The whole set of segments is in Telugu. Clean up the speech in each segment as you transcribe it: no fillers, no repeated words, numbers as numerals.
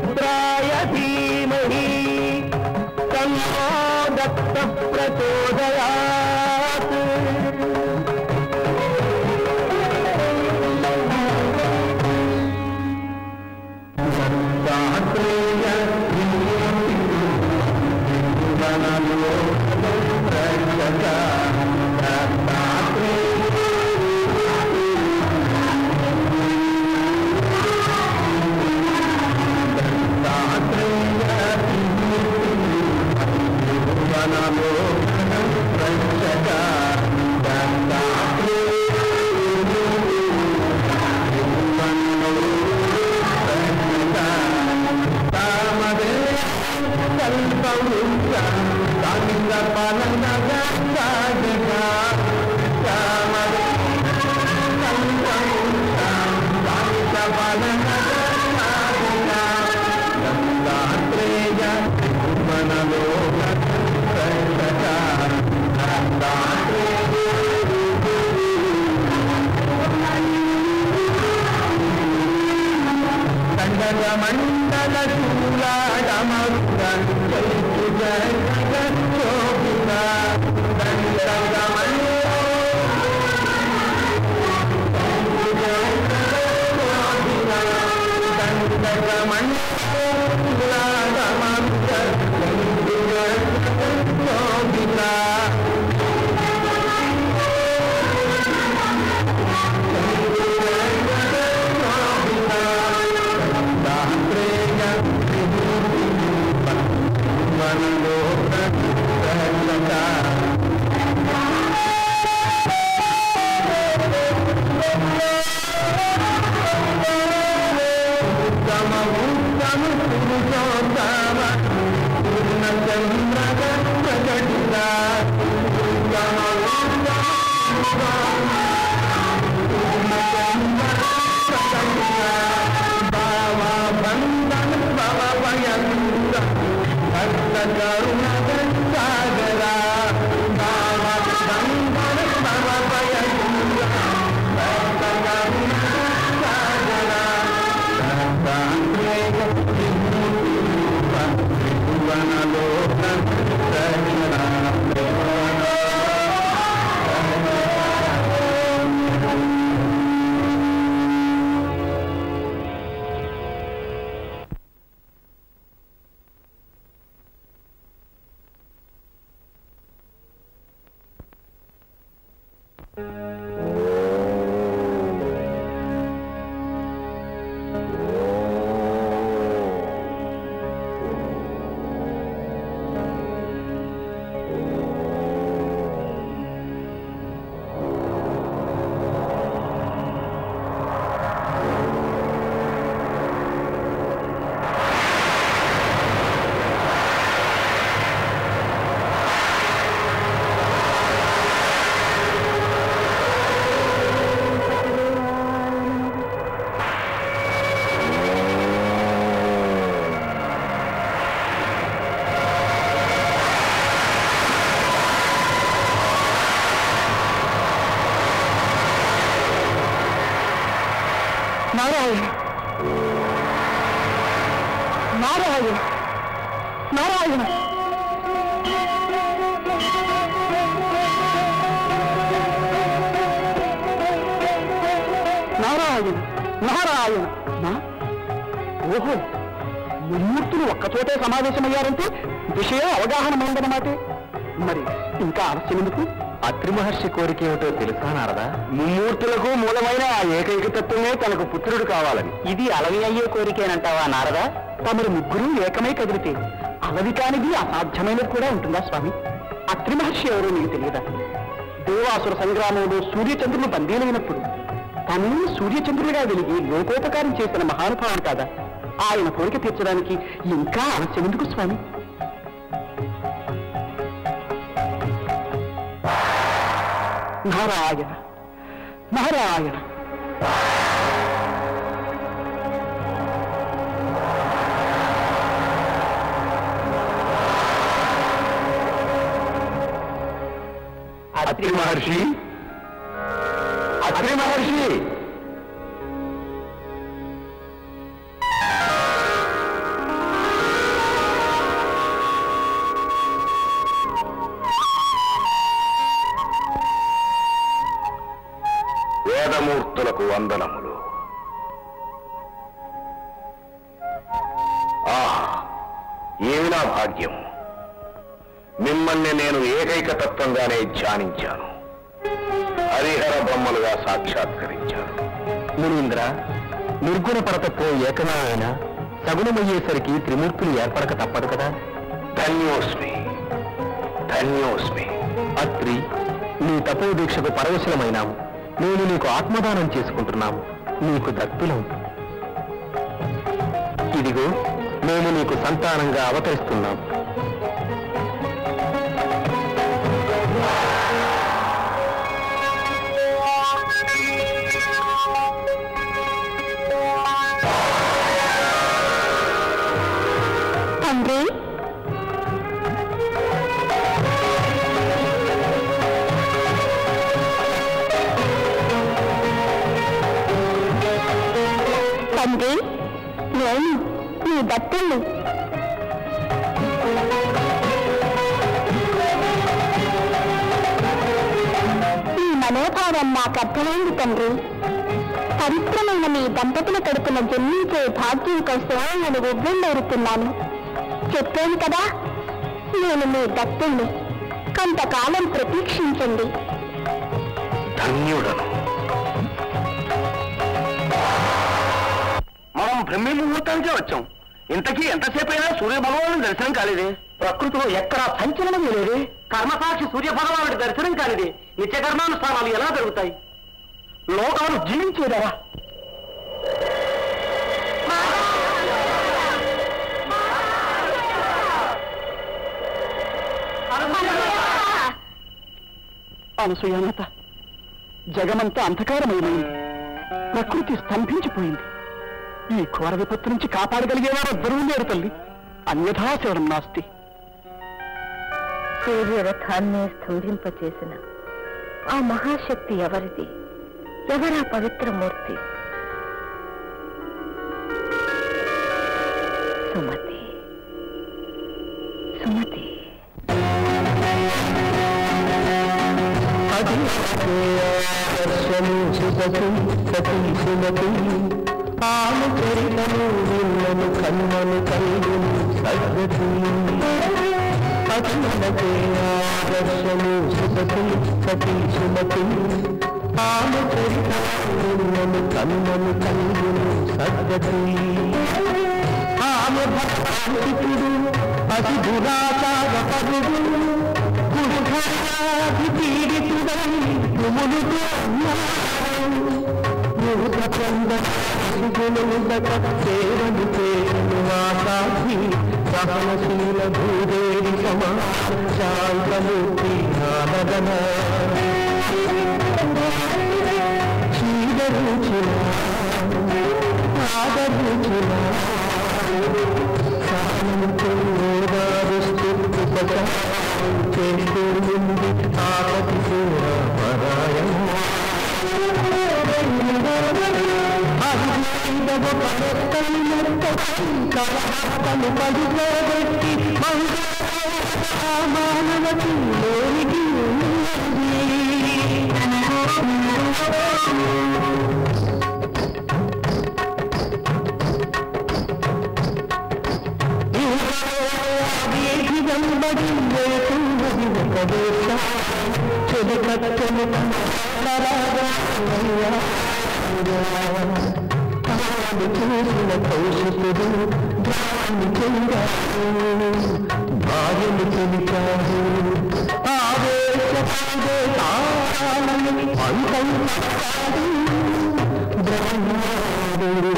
पुत्राय धीमहि तन्नो दत्तः प्रचोदयात्। ఓహో, ముమ్మూర్తులు ఒక్కచోటే సమావేశమయ్యారంటే విషయం అవగాహన ఉందన్నమాట. మరి ఇంకా ఆలస్యం ఎందుకు? అత్రి మహర్షి కోరిక ఏమిటో తెలుసా నారదా? ముమ్మూర్తులకు మూలమైన ఆ ఏకైక తత్వమే తనకు పుత్రుడు కావాలని. ఇది అలవి అయ్యే కోరికేనంటావా నారదా? తమరు ముగ్గురు ఏకమై కదిలితే అలవి కానిది అసాధ్యమైనది కూడా ఉంటుందా స్వామి? అత్రి మహర్షి ఎవరో నీకు తెలియదా? దేవాసుర సంగ్రామంలో సూర్యచంద్రులు బందీలైనప్పుడు తను సూర్యచంద్రుడిగా వెలిగి లోకోపకారం చేసిన మహానుభావుడు కాదా? ఆయన కోరిక తీర్చడానికి ఇంకా ఆలస్యం ఎందుకు స్వామి? నారాయణ నారాయణ. అత్రి మహర్షి, అత్రి మహర్షి, వేదమూర్తులకు వందనములు. ఆహా, ఏమి నా భాగ్యం! మిమ్మల్ని నేను ఏకైక తత్వంగానే ధ్యానించాను, హరిహర బ్రహ్మలుగా సాక్షాత్కరించాను. మునీంద్ర, నిర్గుణ పరతత్వం ఏకమే అయినా సగుణమయ్యేసరికి త్రిమూర్తులు ఏర్పడక తప్పదు కదా. ధన్యోస్మి, ధన్యోస్మి. అత్రి, నీ తపోదీక్షకు పరవశలమైనాము. నేను నీకు ఆత్మదానం చేసుకుంటున్నాము. నీకు దత్తులం. ఇదిగో మేము నీకు సంతానంగా అవతరిస్తున్నాం. తండ్రి, తండ్రి, నేను నీ దత్తుణ్ణి. ఈ మనోభావం నాకు అర్థమైంది తండ్రి. పవిత్రమైన మీ దంపతుల కడుపున జన్మించే భాగ్యం కోసం నేను ఉవ్వెళ్ళూరుతున్నాను. చెప్పాను కదా, నేను మీ దత్తుణ్ణి. కొంతకాలం ప్రతీక్షించండి. ధన్యుడను. మనం బ్రహ్మీ ముహూర్తానికే వచ్చాం. ఇంతకీ ఎంతసేపు అయినా సూర్య భగవాను దర్శనం కాలేదే. ప్రకృతిలో ఎక్కడా సంచలనం లేదే. కర్మసాక్షి సూర్య భగవానుడి దర్శనం కాలేదే. నిత్యకర్మానుష్ఠానాలు ఎలా జరుగుతాయి? లోకాలు జీవించేదా? అనసూయమాత, జగమంతా అంధకారమైంది. ప్రకృతి స్తంభించిపోయింది. ఈ ఘోర విపత్తు నుంచి కాపాడగలిగేవారు ఎవ్వరూ లేరు తల్లి. అన్యథా శరణం నాస్తి. సూర్యరథాన్నే స్తంభింపచేసిన ఆ మహాశక్తి ఎవరిది? ఎవరా పవిత్రమూర్తి? సుమతి, సుమతి. ఆమె చరితము విన్నను కన్నను కలుగును సద్గతి. అతనకే ఆదర్శము సుపతి సతీ సుమతి. ఆమె చరితము విన్నను కన్నను కలుగును సద్గతి. ఆమె భక్తుడు అతి దురాచార పరుడు. కుష్ఠాది పీడితుడై తుములుగా సేవను చేను వాసాక్షి సహనశీల భూదేవి సమాశాంతమూర్తి నాదన క్షీరరుచిన ఆదరుచిన సానంతో ఓదారుస్తూ చేస్తూ ఉంది ఆపతి సేవ పరాయణ. కళను పడుకోబెట్టి మానవతి లోనికి చెడుకత్తను చూసిన కౌశికుడు దాన్ని చెందాడు. భార్యను చెలిచాడు. ఆవేశపడే తాళాలను అంతం బ్రహ్మాడు.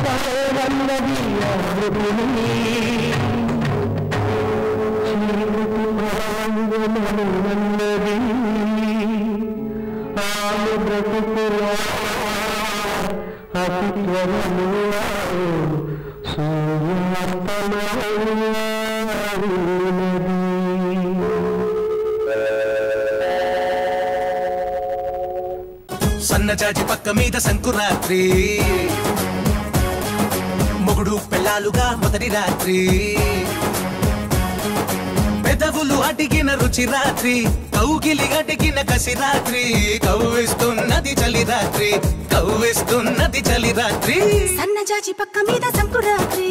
సరేవన్నది అమృతుని అన్నది ఆమె బ్రతుకులా అతి త్వరలో సన్నజాజి పక్క మీద సంకురాత్రి, మొగుడు పెళ్ళాలుగా మొదటి రాత్రి. పెద్ద పెదవులు అడిగిన రుచి రాత్రి, కౌగిలి అడిగిన కసి రాత్రి, కవ్విస్తున్నది చలి రాత్రి, కవ్విస్తున్నది చలి రాత్రి. సన్నజాజి పక్క మీద సంకురాత్రి.